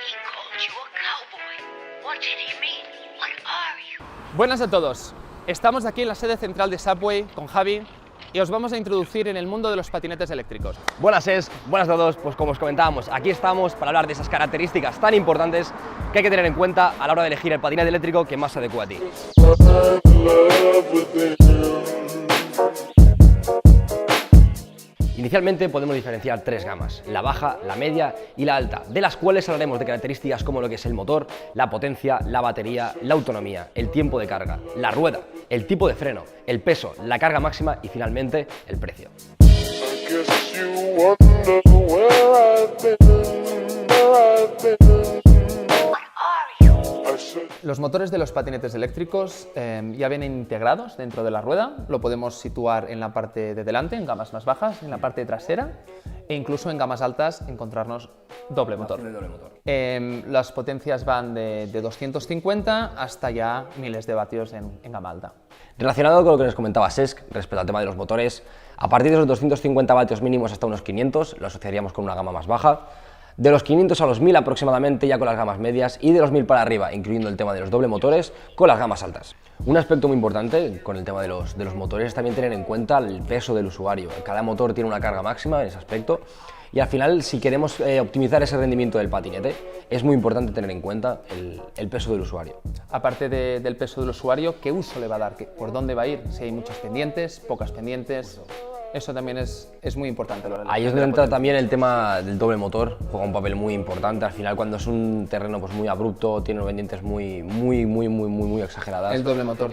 He called you a cowboy. What did he mean? What are you? Buenas a todos. Estamos aquí en la sede central de Subway con Javi y os vamos a introducir en el mundo de los patinetes eléctricos. Buenas buenas a todos, pues como os comentábamos, aquí estamos para hablar de esas características tan importantes que hay que tener en cuenta a la hora de elegir el patinete eléctrico que más se adecua a ti. Inicialmente podemos diferenciar tres gamas, la baja, la media y la alta, de las cuales hablaremos de características como lo que es el motor, la potencia, la batería, la autonomía, el tiempo de carga, la rueda, el tipo de freno, el peso, la carga máxima y finalmente el precio. Los motores de los patinetes eléctricos ya vienen integrados dentro de la rueda. Lo podemos situar en la parte de delante, en gamas más bajas, en la parte trasera e incluso en gamas altas encontrarnos doble motor. Las potencias van de 250 hasta ya miles de vatios en gama alta. Relacionado con lo que nos comentaba Cesc respecto al tema de los motores, a partir de los 250 vatios mínimos hasta unos 500 lo asociaríamos con una gama más baja. De los 500 a los 1000 aproximadamente ya con las gamas medias y de los 1000 para arriba, incluyendo el tema de los doble motores, con las gamas altas. Un aspecto muy importante con el tema de los motores es también tener en cuenta el peso del usuario. Cada motor tiene una carga máxima en ese aspecto y al final, si queremos optimizar ese rendimiento del patinete, es muy importante tener en cuenta el peso del usuario. Aparte del peso del usuario, ¿qué uso le va a dar? ¿Por dónde va a ir? Si hay muchas pendientes, pocas pendientes. Eso también es muy importante. Ahí es donde entra también el tema del doble motor, juega un papel muy importante. Al final, cuando es un terreno pues muy abrupto, tiene pendientes muy exageradas. El doble motor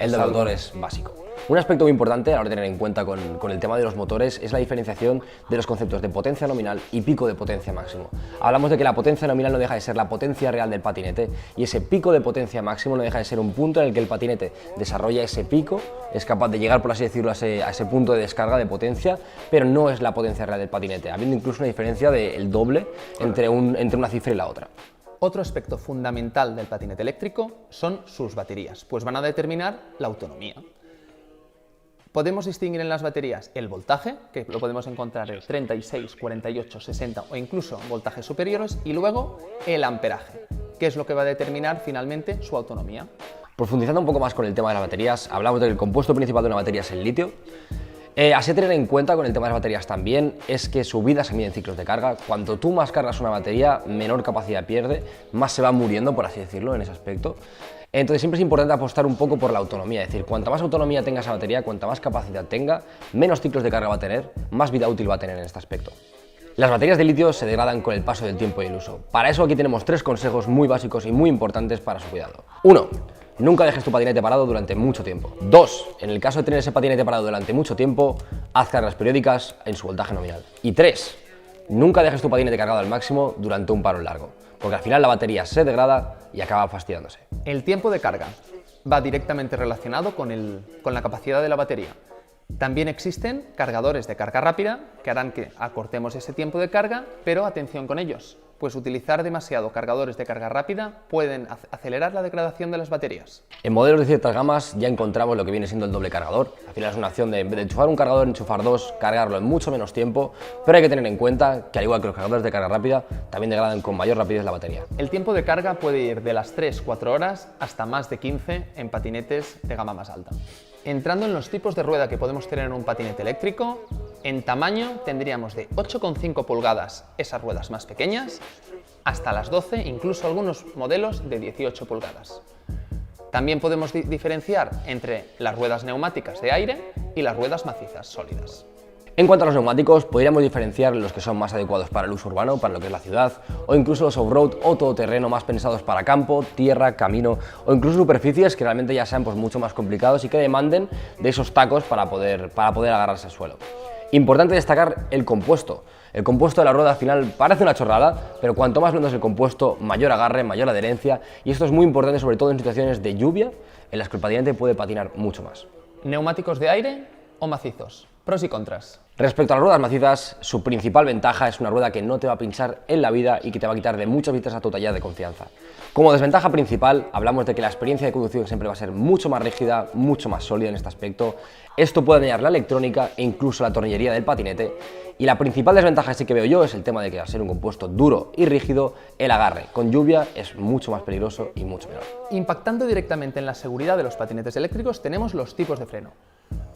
es básico. Un aspecto muy importante a la hora de tener en cuenta con el tema de los motores es la diferenciación de los conceptos de potencia nominal y pico de potencia máximo. Hablamos de que la potencia nominal no deja de ser la potencia real del patinete y ese pico de potencia máximo no deja de ser un punto en el que el patinete desarrolla ese pico, es capaz de llegar, por así decirlo, a ese punto de descarga de potencia, pero no es la potencia real del patinete, habiendo incluso una diferencia del doble entre una cifra y la otra. Otro aspecto fundamental del patinete eléctrico son sus baterías, pues van a determinar la autonomía. Podemos distinguir en las baterías el voltaje, que lo podemos encontrar en 36, 48, 60 o incluso voltajes superiores, y luego el amperaje, que es lo que va a determinar finalmente su autonomía. Profundizando un poco más con el tema de las baterías, hablamos de que el compuesto principal de una batería es el litio. Así a tener en cuenta con el tema de las baterías también es que su vida se mide en ciclos de carga. Cuanto tú más cargas una batería, menor capacidad pierde, más se va muriendo, por así decirlo, en ese aspecto. Entonces siempre es importante apostar un poco por la autonomía, es decir, cuanta más autonomía tenga esa batería, cuanta más capacidad tenga, menos ciclos de carga va a tener, más vida útil va a tener en este aspecto. Las baterías de litio se degradan con el paso del tiempo y el uso. Para eso aquí tenemos tres consejos muy básicos y muy importantes para su cuidado. 1. Nunca dejes tu patinete parado durante mucho tiempo. 2. En el caso de tener ese patinete parado durante mucho tiempo, haz cargas periódicas en su voltaje nominal. Y 3. Nunca dejes tu patinete cargado al máximo durante un parón largo, porque al final la batería se degrada y acaba fastidiándose. El tiempo de carga va directamente relacionado con la capacidad de la batería. También existen cargadores de carga rápida que harán que acortemos ese tiempo de carga, pero atención con ellos, pues utilizar demasiado cargadores de carga rápida pueden acelerar la degradación de las baterías. En modelos de ciertas gamas ya encontramos lo que viene siendo el doble cargador. Al final es una opción de, en vez de enchufar un cargador, enchufar dos, cargarlo en mucho menos tiempo, pero hay que tener en cuenta que al igual que los cargadores de carga rápida, también degradan con mayor rapidez la batería. El tiempo de carga puede ir de las 3-4 horas hasta más de 15 en patinetes de gama más alta. Entrando en los tipos de rueda que podemos tener en un patinete eléctrico, en tamaño tendríamos de 8,5 pulgadas esas ruedas más pequeñas, hasta las 12, incluso algunos modelos de 18 pulgadas. También podemos diferenciar entre las ruedas neumáticas de aire y las ruedas macizas sólidas. En cuanto a los neumáticos, podríamos diferenciar los que son más adecuados para el uso urbano, para lo que es la ciudad, o incluso los off-road o todoterreno más pensados para campo, tierra, camino, o incluso superficies que realmente ya sean pues, mucho más complicados y que demanden de esos tacos para poder agarrarse al suelo. Importante destacar el compuesto. El compuesto de la rueda al final parece una chorrada, pero cuanto más blando es el compuesto, mayor agarre, mayor adherencia, y esto es muy importante sobre todo en situaciones de lluvia, en las que el patinete puede patinar mucho más. ¿Neumáticos de aire o macizos? Pros y contras. Respecto a las ruedas macizas, su principal ventaja es una rueda que no te va a pinchar en la vida y que te va a quitar de muchas visitas a tu taller de confianza. Como desventaja principal, hablamos de que la experiencia de conducción siempre va a ser mucho más rígida, mucho más sólida en este aspecto. Esto puede dañar la electrónica e incluso la tornillería del patinete. Y la principal desventaja sí que veo yo es el tema de que al ser un compuesto duro y rígido, el agarre con lluvia es mucho más peligroso y mucho menor. Impactando directamente en la seguridad de los patinetes eléctricos tenemos los tipos de freno.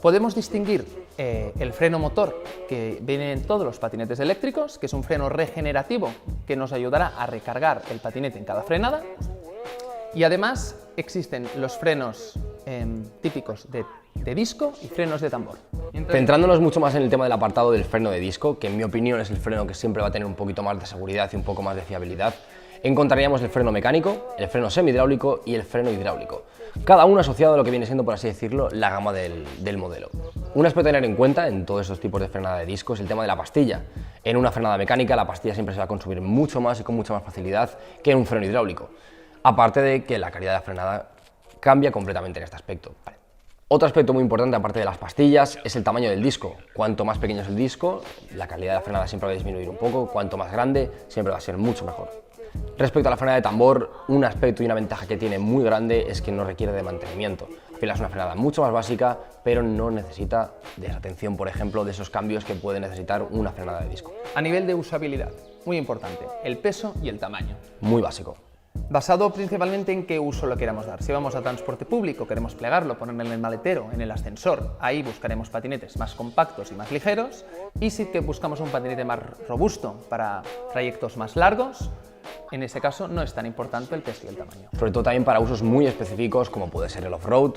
Podemos distinguir el freno motor que viene en todos los patinetes eléctricos, que es un freno regenerativo que nos ayudará a recargar el patinete en cada frenada. Y además existen los frenos típicos de disco y frenos de tambor. Centrándonos mucho más en el tema del apartado del freno de disco, que en mi opinión es el freno que siempre va a tener un poquito más de seguridad y un poco más de fiabilidad, encontraríamos el freno mecánico, el freno semihidráulico y el freno hidráulico. Cada uno asociado a lo que viene siendo, por así decirlo, la gama del modelo. Un aspecto a tener en cuenta en todos estos tipos de frenada de disco es el tema de la pastilla. En una frenada mecánica la pastilla siempre se va a consumir mucho más y con mucha más facilidad que en un freno hidráulico. Aparte de que la calidad de la frenada cambia completamente en este aspecto. Otro aspecto muy importante, aparte de las pastillas, es el tamaño del disco. Cuanto más pequeño es el disco, la calidad de la frenada siempre va a disminuir un poco. Cuanto más grande, siempre va a ser mucho mejor. Respecto a la frenada de tambor, un aspecto y una ventaja que tiene muy grande es que no requiere de mantenimiento. Al final es una frenada mucho más básica, pero no necesita de esa atención, por ejemplo, de esos cambios que puede necesitar una frenada de disco. A nivel de usabilidad, muy importante, el peso y el tamaño. Muy básico. Basado principalmente en qué uso lo queramos dar. Si vamos a transporte público, queremos plegarlo, ponerlo en el maletero, en el ascensor, ahí buscaremos patinetes más compactos y más ligeros. Y si que buscamos un patinete más robusto para trayectos más largos, en ese caso no es tan importante el peso y el tamaño. Sobre todo también para usos muy específicos como puede ser el off-road,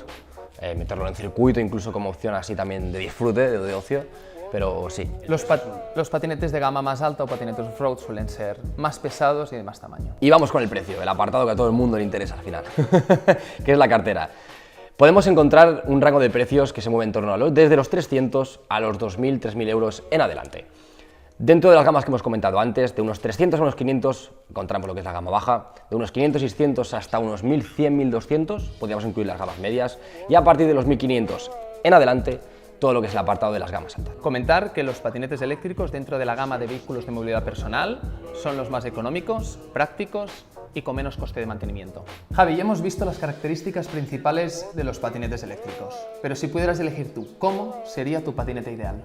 meterlo en circuito, incluso como opción así también de disfrute, de ocio, pero sí. Los patinetes de gama más alta o patinetes off-road suelen ser más pesados y de más tamaño. Y vamos con el precio, el apartado que a todo el mundo le interesa al final, que es la cartera. Podemos encontrar un rango de precios que se mueve en torno a desde los 300 a los 2.000, 3.000 euros en adelante. Dentro de las gamas que hemos comentado antes, de unos 300 a unos 500, encontramos lo que es la gama baja, de unos 500, 600 hasta unos 1100, 1200, podríamos incluir las gamas medias, y a partir de los 1500 en adelante, todo lo que es el apartado de las gamas altas. Comentar que los patinetes eléctricos dentro de la gama de vehículos de movilidad personal son los más económicos, prácticos y con menos coste de mantenimiento. Javi, ya hemos visto las características principales de los patinetes eléctricos, pero si pudieras elegir tú, ¿cómo sería tu patinete ideal?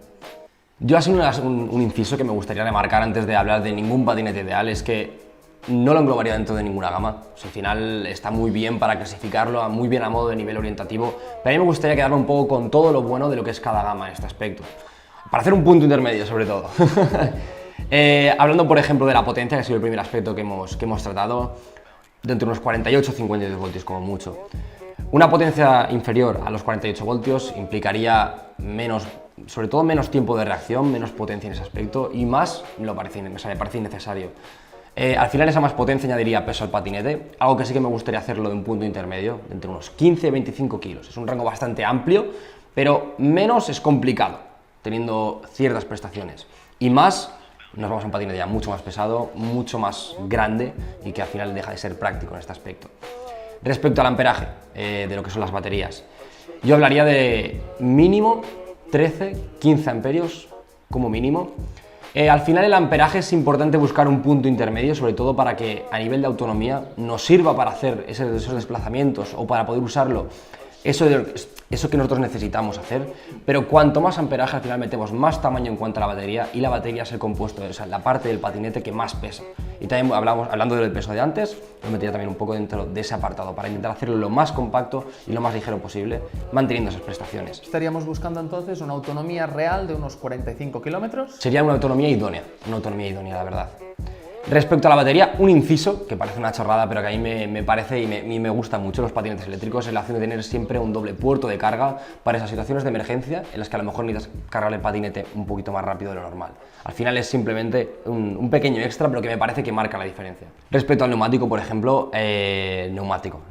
Yo así un inciso que me gustaría remarcar antes de hablar de ningún patinete ideal es que no lo englobaría dentro de ninguna gama. O sea, al final está muy bien para clasificarlo, muy bien a modo de nivel orientativo, pero a mí me gustaría quedarme un poco con todo lo bueno de lo que es cada gama en este aspecto, para hacer un punto intermedio sobre todo. Hablando por ejemplo de la potencia, que ha sido el primer aspecto que hemos tratado, dentro de unos 48 o 52 voltios como mucho. Una potencia inferior a los 48 voltios implicaría sobre todo menos tiempo de reacción, menos potencia en ese aspecto y más me parece innecesario. Al final esa más potencia añadiría peso al patinete, algo que sí que me gustaría hacerlo de un punto intermedio, de entre unos 15 y 25 kilos. Es un rango bastante amplio, pero menos es complicado, teniendo ciertas prestaciones. Y más, nos vamos a un patinete ya mucho más pesado, mucho más grande y que al final deja de ser práctico en este aspecto. Respecto al amperaje de lo que son las baterías, yo hablaría de mínimo 13-15 amperios como mínimo. Al final el amperaje es importante buscar un punto intermedio, sobre todo para que a nivel de autonomía nos sirva para hacer esos desplazamientos o para poder usarlo, eso que nosotros necesitamos hacer, pero cuanto más amperaje al final metemos más tamaño en cuanto a la batería y la batería es el compuesto, o sea, la parte del patinete que más pesa. Y también hablando del peso de antes, lo metería también un poco dentro de ese apartado para intentar hacerlo lo más compacto y lo más ligero posible, manteniendo esas prestaciones. Estaríamos buscando entonces una autonomía real de unos 45 kilómetros. Sería una autonomía idónea la verdad. Respecto a la batería, un inciso, que parece una chorrada, pero que a mí me parece y me gusta mucho los patinetes eléctricos, es la opción de tener siempre un doble puerto de carga para esas situaciones de emergencia en las que a lo mejor necesitas cargar el patinete un poquito más rápido de lo normal. Al final es simplemente un pequeño extra, pero que me parece que marca la diferencia. Respecto al neumático, por ejemplo, neumático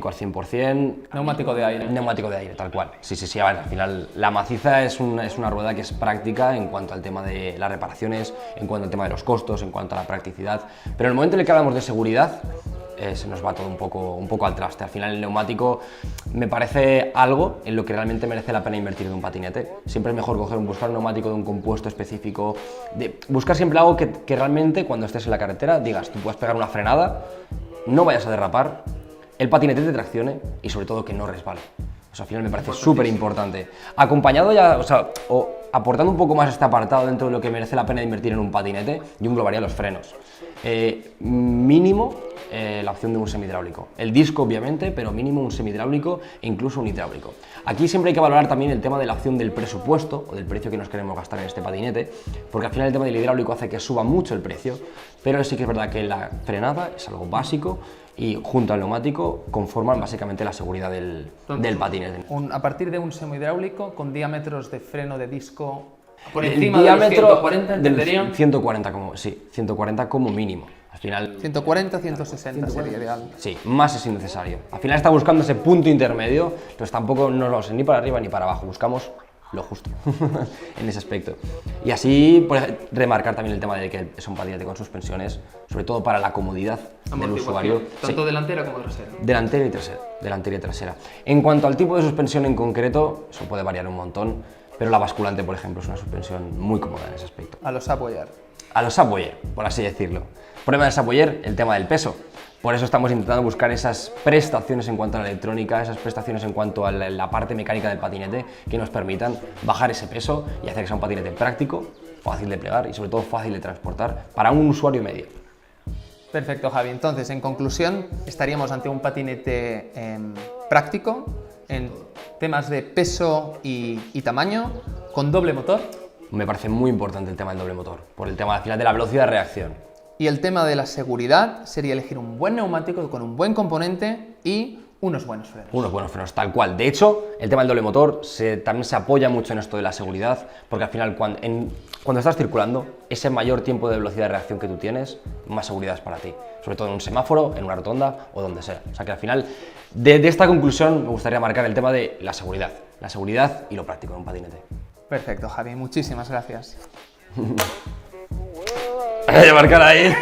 al 100%. Neumático de aire. Neumático de aire, tal cual. Sí, a ver, al final la maciza es una rueda que es práctica en cuanto al tema de las reparaciones, en cuanto al tema de los costos, en cuanto a la practicidad. Pero en el momento en el que hablamos de seguridad, se nos va todo un poco al traste. Al final el neumático me parece algo en lo que realmente merece la pena invertir en un patinete. Siempre es mejor buscar un neumático de un compuesto específico, buscar siempre algo que realmente cuando estés en la carretera digas, tú puedes pegar una frenada, no vayas a derrapar, el patinete te traccione y sobre todo que no resbale. Al final me parece súper importante. Acompañado ya, o aportando un poco más este apartado dentro de lo que merece la pena invertir en un patinete, yo englobaría los frenos. Mínimo la opción de un semihidráulico. El disco obviamente, pero mínimo un semihidráulico e incluso un hidráulico. Aquí siempre hay que valorar también el tema de la opción del presupuesto o del precio que nos queremos gastar en este patinete, porque al final el tema del hidráulico hace que suba mucho el precio, pero sí que es verdad que la frenada es algo básico y junto al neumático conforman básicamente la seguridad del patinete. A partir de un semihidráulico con diámetros de freno de disco por el encima diámetro de los 140, ¿entenderían? Del 140 como mínimo. Al final 140, 160 sería ideal. Sí, más es innecesario. Al final está buscando ese punto intermedio, entonces tampoco nos vamos ni para arriba ni para abajo, buscamos lo justo en ese aspecto. Y así remarcar también el tema de que es un patinete con suspensiones, sobre todo para la comodidad del usuario. Tanto delantera como trasera. Delantera y trasera. En cuanto al tipo de suspensión en concreto, eso puede variar un montón, pero la basculante, por ejemplo, es una suspensión muy cómoda en ese aspecto. A los Subway. A los Subway, por así decirlo. El problema del Subway, el tema del peso. Por eso estamos intentando buscar esas prestaciones en cuanto a la electrónica, esas prestaciones en cuanto a la parte mecánica del patinete que nos permitan bajar ese peso y hacer que sea un patinete práctico, fácil de plegar y sobre todo fácil de transportar para un usuario medio. Perfecto, Javi. Entonces, en conclusión, estaríamos ante un patinete práctico en temas de peso y tamaño, con doble motor. Me parece muy importante el tema del doble motor, por el tema al final de la velocidad de reacción. Y el tema de la seguridad sería elegir un buen neumático con un buen componente y unos buenos frenos. Unos buenos frenos, tal cual. De hecho, el tema del doble motor también se apoya mucho en esto de la seguridad, porque al final cuando estás circulando, ese mayor tiempo de velocidad de reacción que tú tienes, más seguridad es para ti. Sobre todo en un semáforo, en una rotonda o donde sea. O sea que al final, de esta conclusión me gustaría marcar el tema de la seguridad y lo práctico en un patinete. Perfecto, Javi. Muchísimas gracias. Hay que marcar ahí.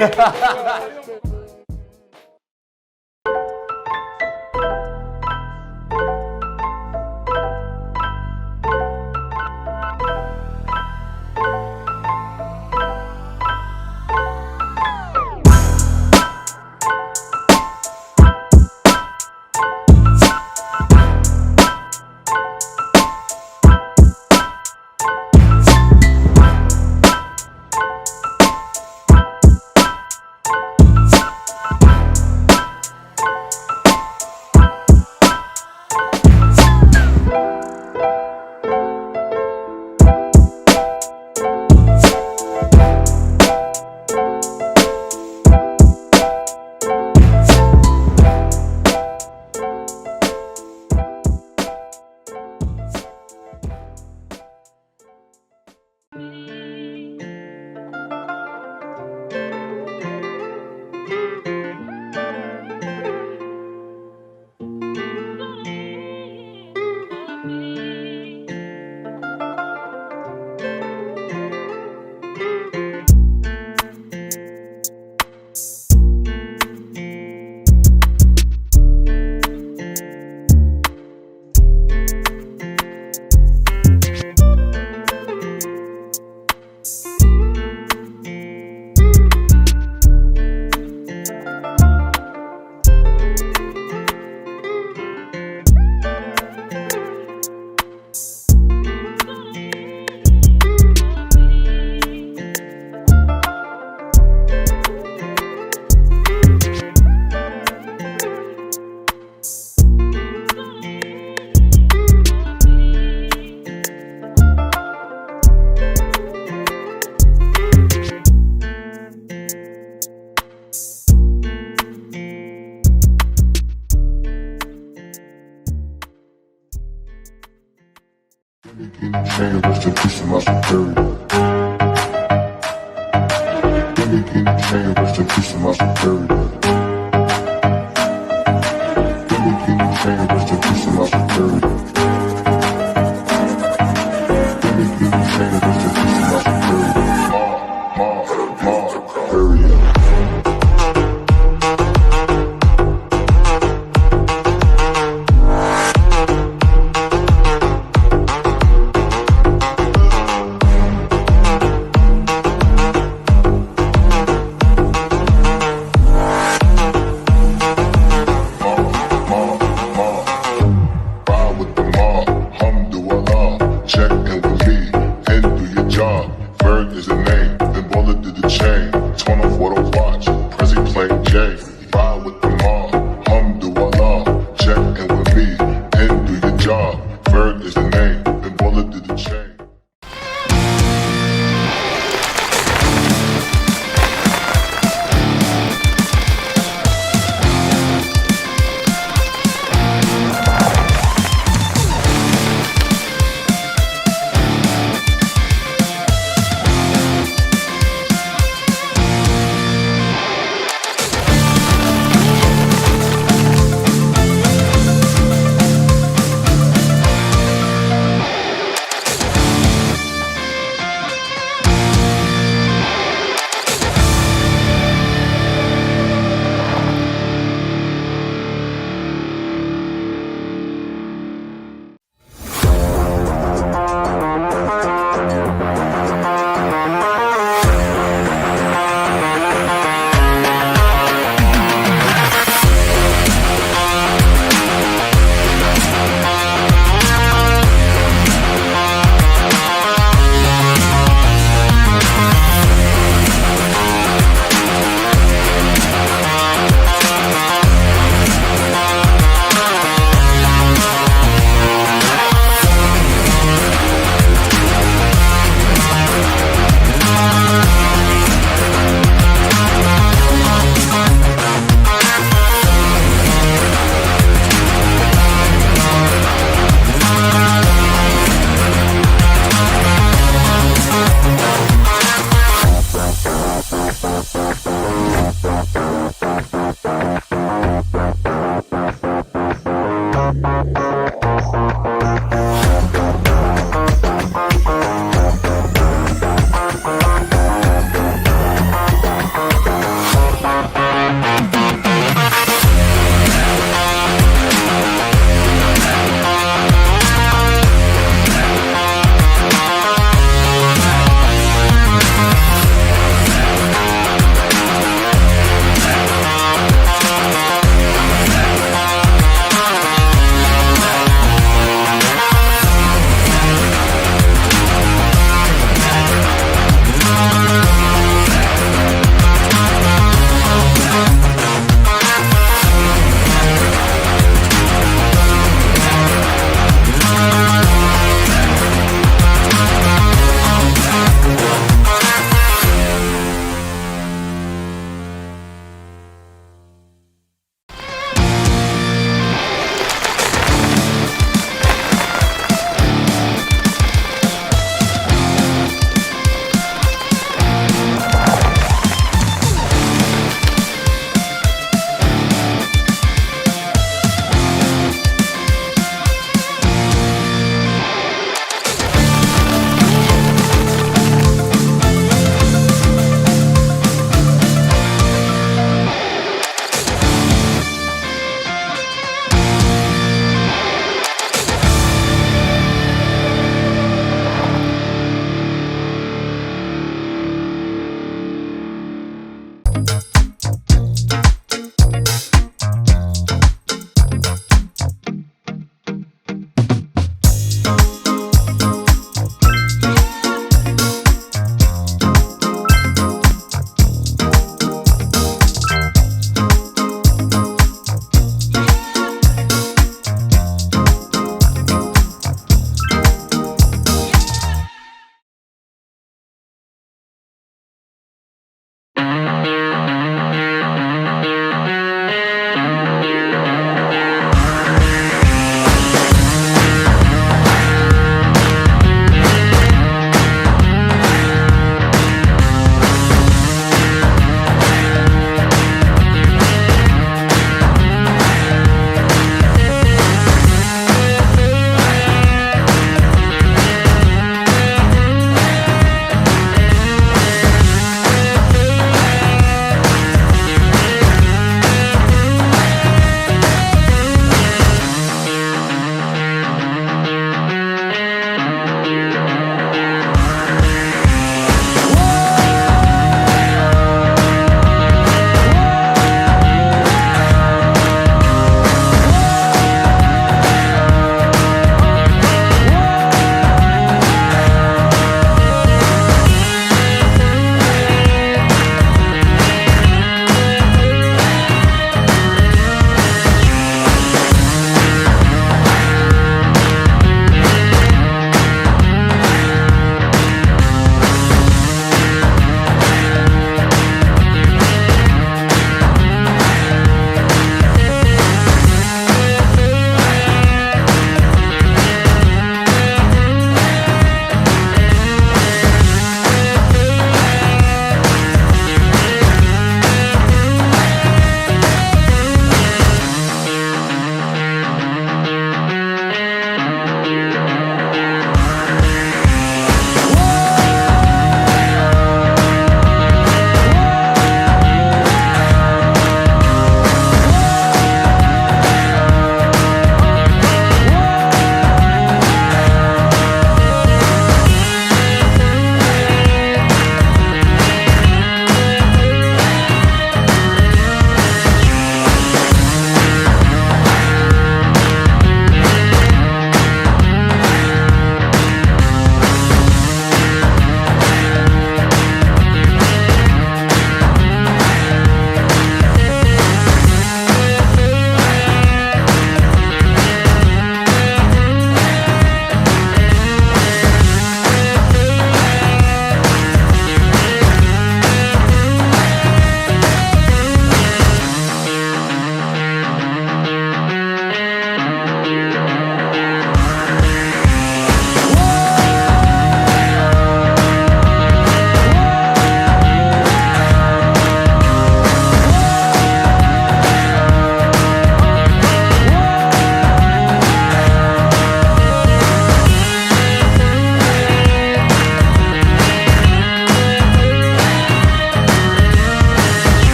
on a 405.